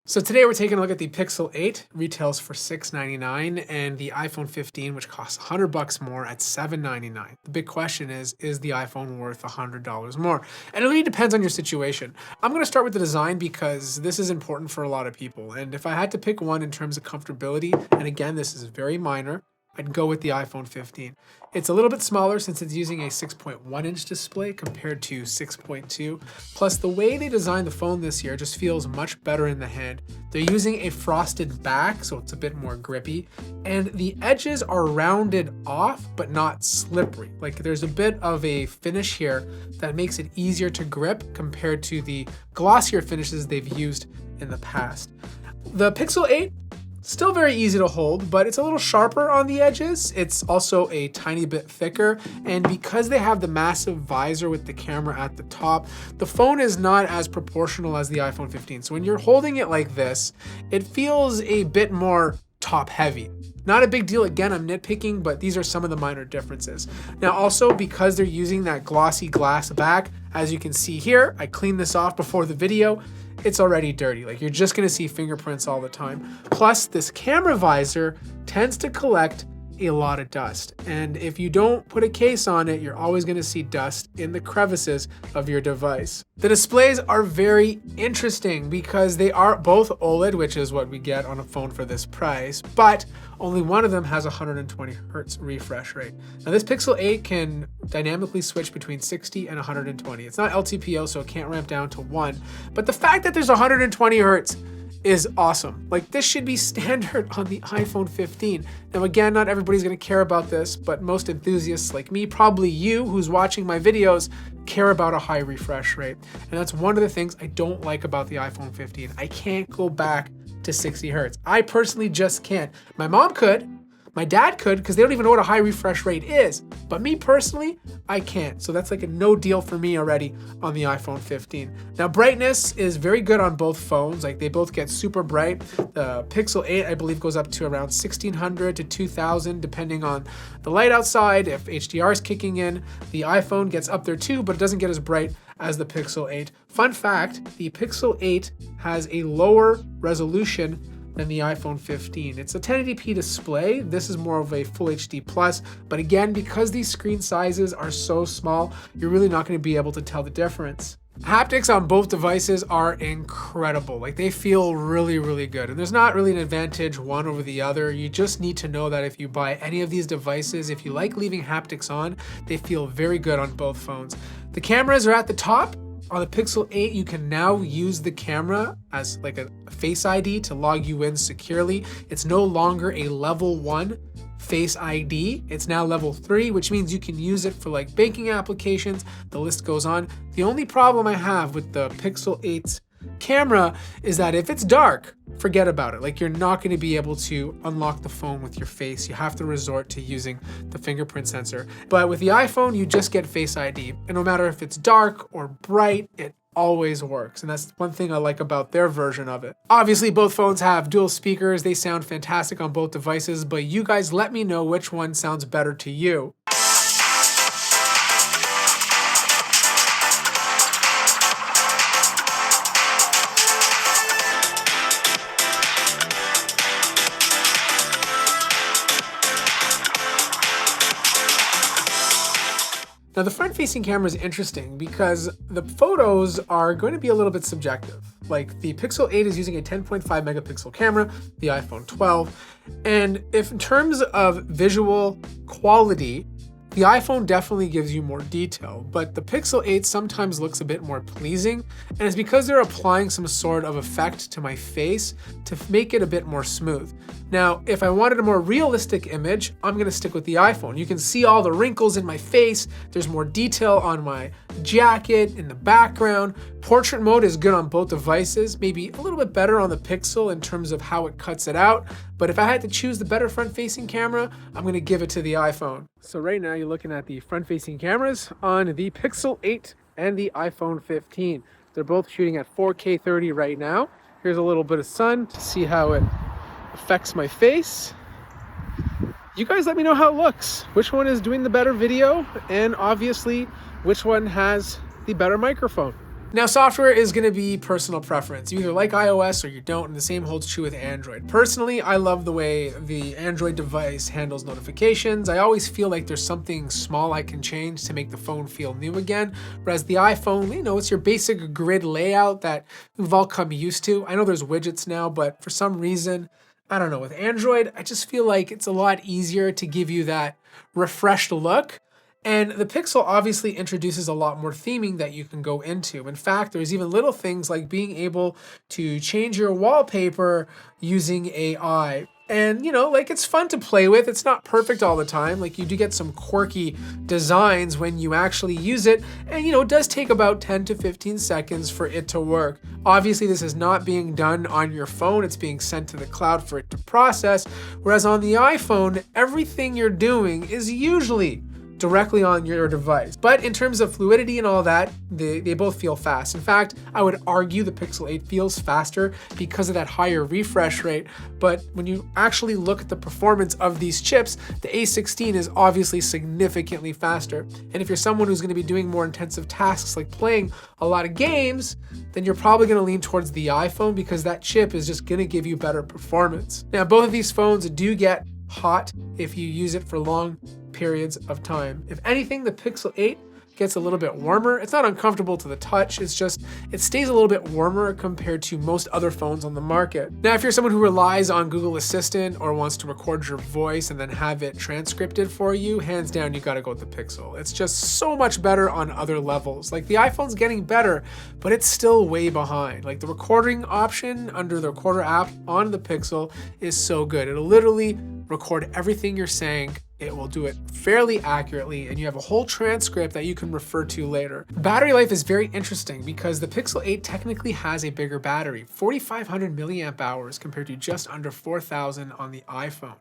So today we're taking a look at the Pixel 8, retails for $699, and the iPhone 15, which costs $100 more at $799. The big question is the iPhone worth $100 more? And it really depends on your situation. I'm gonna start with the design because this is important for a lot of people. And if I had to pick one in terms of comfortability, and again, this is very minor, I'd go with the iPhone 15. It's a little bit smaller since it's using a 6.1 inch display compared to 6.2. Plus the way they designed the phone this year just feels much better in the hand. They're using a frosted back, so it's a bit more grippy. And the edges are rounded off, but not slippery. Like there's a bit of a finish here that makes it easier to grip compared to the glossier finishes they've used in the past. The Pixel 8, still very easy to hold, but it's a little sharper on the edges. It's also a tiny bit thicker, and because they have the massive visor with the camera at the top, the phone is not as proportional as the iPhone 15. So when you're holding it like this, it feels a bit more top heavy. Not a big deal, again, I'm nitpicking, but these are some of the minor differences. Now also, because they're using that glossy glass back, as you can see here, I cleaned this off before the video, it's already dirty. Like you're just gonna see fingerprints all the time. Plus this camera visor tends to collect a lot of dust. And if you don't put a case on it, you're always gonna see dust in the crevices of your device. The displays are very interesting because they are both OLED, which is what we get on a phone for this price, but only one of them has 120 hertz refresh rate. Now this Pixel 8 can dynamically switch between 60 and 120. It's not LTPO, so it can't ramp down to 1, but the fact that there's 120 hertz is awesome. Like this should be standard on the iPhone 15. Now again, not everybody's gonna care about this, but most enthusiasts like me, probably you who's watching my videos, care about a high refresh rate. And that's one of the things I don't like about the iPhone 15. I can't go back to 60 hertz. I personally just can't. My mom could, my dad could, because they don't even know what a high refresh rate is. But me personally, I can't. So that's like a no deal for me already on the iPhone 15. Now brightness is very good on both phones. Like they both get super bright. The Pixel 8, I believe, goes up to around 1600 to 2000, depending on the light outside, if HDR is kicking in. The iPhone gets up there too, but it doesn't get as bright as the Pixel 8. Fun fact, the Pixel 8 has a lower resolution than the iPhone 15. It's a 1080p display. This is more of a full HD plus, but again, because these screen sizes are so small, you're really not going to be able to tell the difference. Haptics on both devices are incredible. Like they feel really, really good. And there's not really an advantage one over the other. You just need to know that if you buy any of these devices, if you like leaving haptics on, they feel very good on both phones. The cameras are at the top. On the Pixel 8, you can now use the camera as like a Face ID to log you in securely. It's no longer a level 1 Face ID. It's now level 3, which means you can use it for like banking applications. The list goes on. The only problem I have with the Pixel 8's camera is that if it's dark, forget about it. Like you're not going to be able to unlock the phone with your face. You have to resort to using the fingerprint sensor. But with the iPhone, you just get Face ID. And no matter if it's dark or bright, it always works. And that's one thing I like about their version of it. Obviously, both phones have dual speakers. They sound fantastic on both devices, but you guys let me know which one sounds better to you. Now the front-facing camera is interesting because the photos are going to be a little bit subjective. Like the Pixel 8 is using a 10.5 megapixel camera, the iPhone 12. And if in terms of visual quality, the iPhone definitely gives you more detail, but the Pixel 8 sometimes looks a bit more pleasing, and it's because they're applying some sort of effect to my face to make it a bit more smooth. Now, if I wanted a more realistic image, I'm gonna stick with the iPhone. You can see all the wrinkles in my face. There's more detail on my jacket, in the background. Portrait mode is good on both devices, maybe a little bit better on the Pixel in terms of how it cuts it out. But if I had to choose the better front-facing camera, I'm gonna give it to the iPhone. So right now you're looking at the front-facing cameras on the Pixel 8 and the iPhone 15. They're both shooting at 4K 30 right now. Here's a little bit of sun to see how it affects my face. You guys let me know how it looks. Which one is doing the better video? And obviously, which one has the better microphone? Now, software is going to be personal preference. You either like iOS or you don't, and the same holds true with Android. Personally, I love the way the Android device handles notifications. I always feel like there's something small I can change to make the phone feel new again, whereas the iPhone, it's your basic grid layout that we've all come used to. I know there's widgets now, but for some reason, I don't know, with Android, I just feel like it's a lot easier to give you that refreshed look. And the Pixel obviously introduces a lot more theming that you can go into. In fact, there's even little things like being able to change your wallpaper using AI. And, it's fun to play with. It's not perfect all the time. Like, you do get some quirky designs when you actually use it. And, it does take about 10 to 15 seconds for it to work. Obviously, this is not being done on your phone. It's being sent to the cloud for it to process. Whereas on the iPhone, everything you're doing is usually directly on your device. But in terms of fluidity and all that, they both feel fast. In fact, I would argue the Pixel 8 feels faster because of that higher refresh rate. But when you actually look at the performance of these chips, the A16 is obviously significantly faster. And if you're someone who's going to be doing more intensive tasks like playing a lot of games, then you're probably going to lean towards the iPhone because that chip is just going to give you better performance. Now, both of these phones do get hot if you use it for long periods of time. If anything, the Pixel 8 gets a little bit warmer. It's not uncomfortable to the touch, it's just, it stays a little bit warmer compared to most other phones on the market. Now, if you're someone who relies on Google Assistant or wants to record your voice and then have it transcripted for you, hands down, you gotta go with the Pixel. It's just so much better on other levels. Like, the iPhone's getting better, but it's still way behind. Like, the recording option under the Recorder app on the Pixel is so good. It'll literally record everything you're saying. It will do it fairly accurately, and you have a whole transcript that you can refer to later. Battery life is very interesting because the Pixel 8 technically has a bigger battery, 4,500 milliamp hours compared to just under 4,000 on the iPhone.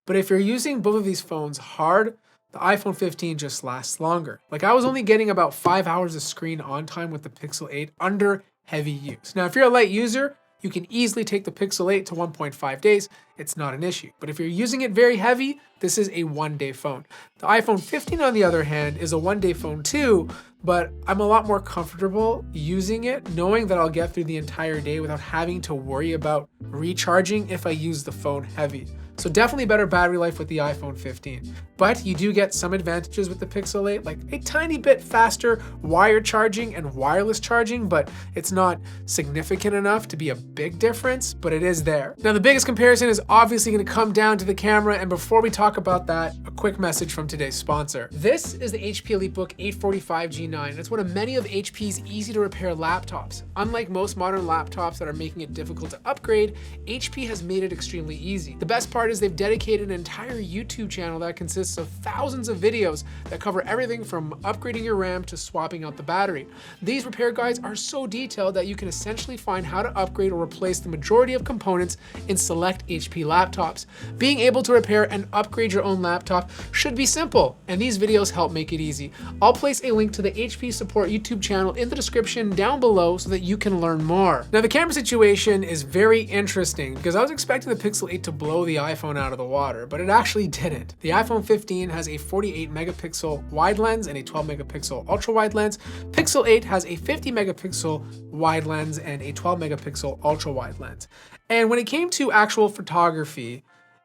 But if you're using both of these phones hard, the iPhone 15 just lasts longer. Like, I was only getting about 5 hours of screen on time with the Pixel 8 under heavy use. Now, if you're a light user, you can easily take the Pixel 8 to 1.5 days. It's not an issue. But if you're using it very heavy, this is a one-day phone. The iPhone 15, on the other hand, is a one-day phone too, but I'm a lot more comfortable using it, knowing that I'll get through the entire day without having to worry about recharging if I use the phone heavy. So definitely better battery life with the iPhone 15. But you do get some advantages with the Pixel 8, like a tiny bit faster wired charging and wireless charging, but it's not significant enough to be a big difference, but it is there. Now, the biggest comparison is obviously going to come down to the camera, and before we talk about that, a quick message from today's sponsor. This is the HP EliteBook 845 G9. It's one of many of HP's easy to repair laptops. Unlike most modern laptops that are making it difficult to upgrade, HP has made it extremely easy. The best part is they've dedicated an entire YouTube channel that consists of thousands of videos that cover everything from upgrading your RAM to swapping out the battery. These repair guides are so detailed that you can essentially find how to upgrade or replace the majority of components in select HP laptops. Being able to repair and upgrade your own laptop should be simple, and these videos help make it easy. I'll place a link to the HP support YouTube channel in the description down below so that you can learn more. Now, the camera situation is very interesting because I was expecting the Pixel 8 to blow the iPhone out of the water, but it actually didn't. The iPhone 15 has a 48 megapixel wide lens and a 12 megapixel ultra wide lens. Pixel 8 has a 50 megapixel wide lens and a 12 megapixel ultra wide lens. And when it came to actual photography,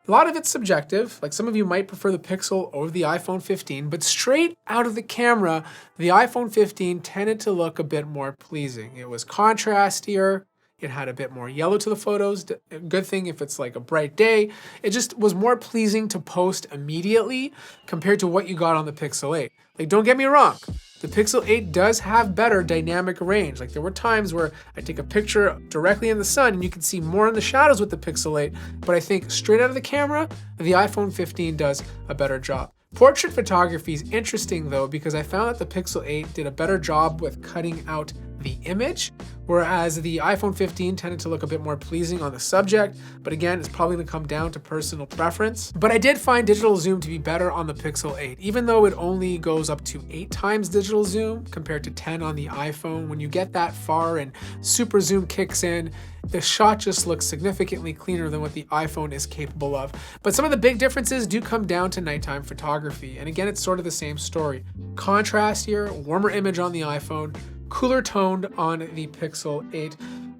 a lot of it's subjective. Like, some of you might prefer the Pixel over the iPhone 15, but straight out of the camera, the iPhone 15 tended to look a bit more pleasing. It was contrastier. It had a bit more yellow to the photos. A good thing if it's like a bright day. It just was more pleasing to post immediately compared to what you got on the Pixel 8. Like, don't get me wrong, the Pixel 8 does have better dynamic range. Like, there were times where I take a picture directly in the sun and you can see more in the shadows with the Pixel 8, but I think straight out of the camera, the iPhone 15 does a better job. Portrait photography is interesting though, because I found that the Pixel 8 did a better job with cutting out the image, whereas the iPhone 15 tended to look a bit more pleasing on the subject, but again, it's probably gonna come down to personal preference. But I did find digital zoom to be better on the Pixel 8, even though it only goes up to 8 times digital zoom compared to 10 on the iPhone. When you get that far and super zoom kicks in, the shot just looks significantly cleaner than what the iPhone is capable of. But some of the big differences do come down to nighttime photography. And again, it's sort of the same story. Contrastier, warmer image on the iPhone, cooler toned on the Pixel 8.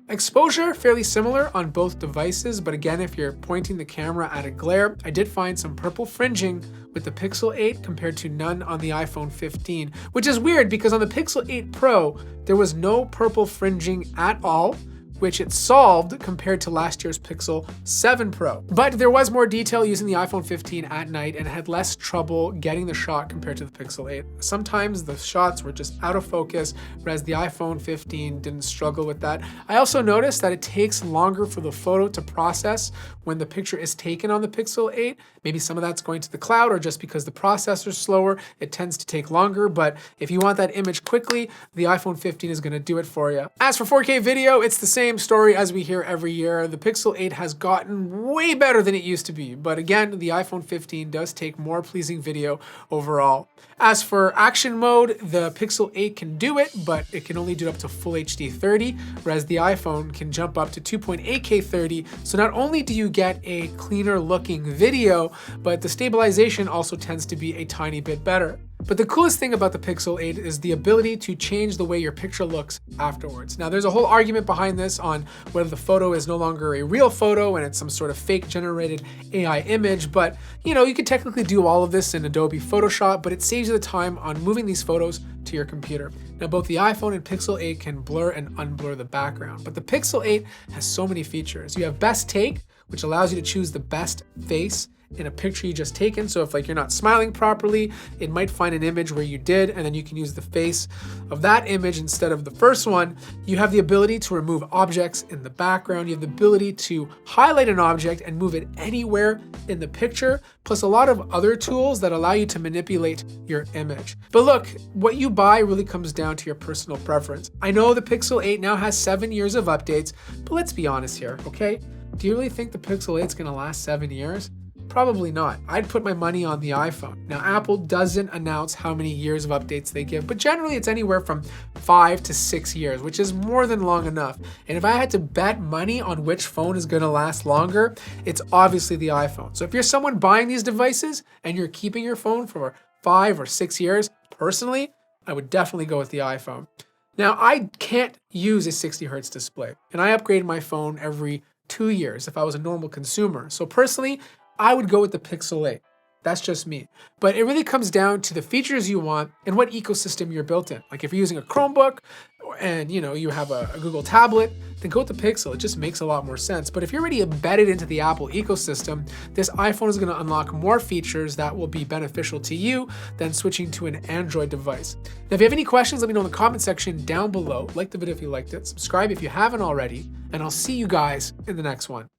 Exposure, fairly similar on both devices, but again, if you're pointing the camera at a glare, I did find some purple fringing with the Pixel 8 compared to none on the iPhone 15, which is weird because on the Pixel 8 Pro, there was no purple fringing at all, which it solved compared to last year's Pixel 7 Pro. But there was more detail using the iPhone 15 at night and had less trouble getting the shot compared to the Pixel 8. Sometimes the shots were just out of focus, whereas the iPhone 15 didn't struggle with that. I also noticed that it takes longer for the photo to process when the picture is taken on the Pixel 8. Maybe some of that's going to the cloud, or just because the processor's slower, it tends to take longer. But if you want that image quickly, the iPhone 15 is gonna do it for you. As for 4K video, it's the same story as we hear every year. The Pixel 8 has gotten way better than it used to be, but again, the iPhone 15 does take more pleasing video overall. As for action mode, the Pixel 8 can do it, but it can only do it up to Full HD 30, whereas the iPhone can jump up to 2.8K 30. So not only do you get a cleaner looking video, but the stabilization also tends to be a tiny bit better. But the coolest thing about the Pixel 8 is the ability to change the way your picture looks afterwards. Now, there's a whole argument behind this on whether the photo is no longer a real photo and it's some sort of fake generated AI image, but you can technically do all of this in Adobe Photoshop, but it saves you the time on moving these photos to your computer. Now, both the iPhone and Pixel 8 can blur and unblur the background, but the Pixel 8 has so many features. You have Best Take, which allows you to choose the best face in a picture you just taken. So if you're not smiling properly, it might find an image where you did, and then you can use the face of that image instead of the first one. You have the ability to remove objects in the background. You have the ability to highlight an object and move it anywhere in the picture, plus a lot of other tools that allow you to manipulate your image. But look, what you buy really comes down to your personal preference. I know the Pixel 8 now has 7 years of updates, but let's be honest here, okay? Do you really think the Pixel 8 is gonna last 7 years? Probably not. I'd put my money on the iPhone. Now, Apple doesn't announce how many years of updates they give, but generally it's anywhere from 5 to 6 years, which is more than long enough. And if I had to bet money on which phone is gonna last longer, it's obviously the iPhone. So if you're someone buying these devices and you're keeping your phone for 5 or 6 years, personally, I would definitely go with the iPhone. Now, I can't use a 60 hertz display, and I upgrade my phone every 2 years if I was a normal consumer. So personally, I would go with the Pixel 8. That's just me. But it really comes down to the features you want and what ecosystem you're built in. Like if you're using a Chromebook and you have a Google tablet, then go with the Pixel. It just makes a lot more sense. But if you're already embedded into the Apple ecosystem, this iPhone is going to unlock more features that will be beneficial to you than switching to an Android device. Now, if you have any questions, let me know in the comment section down below. Like the video if you liked it, subscribe if you haven't already, and I'll see you guys in the next one.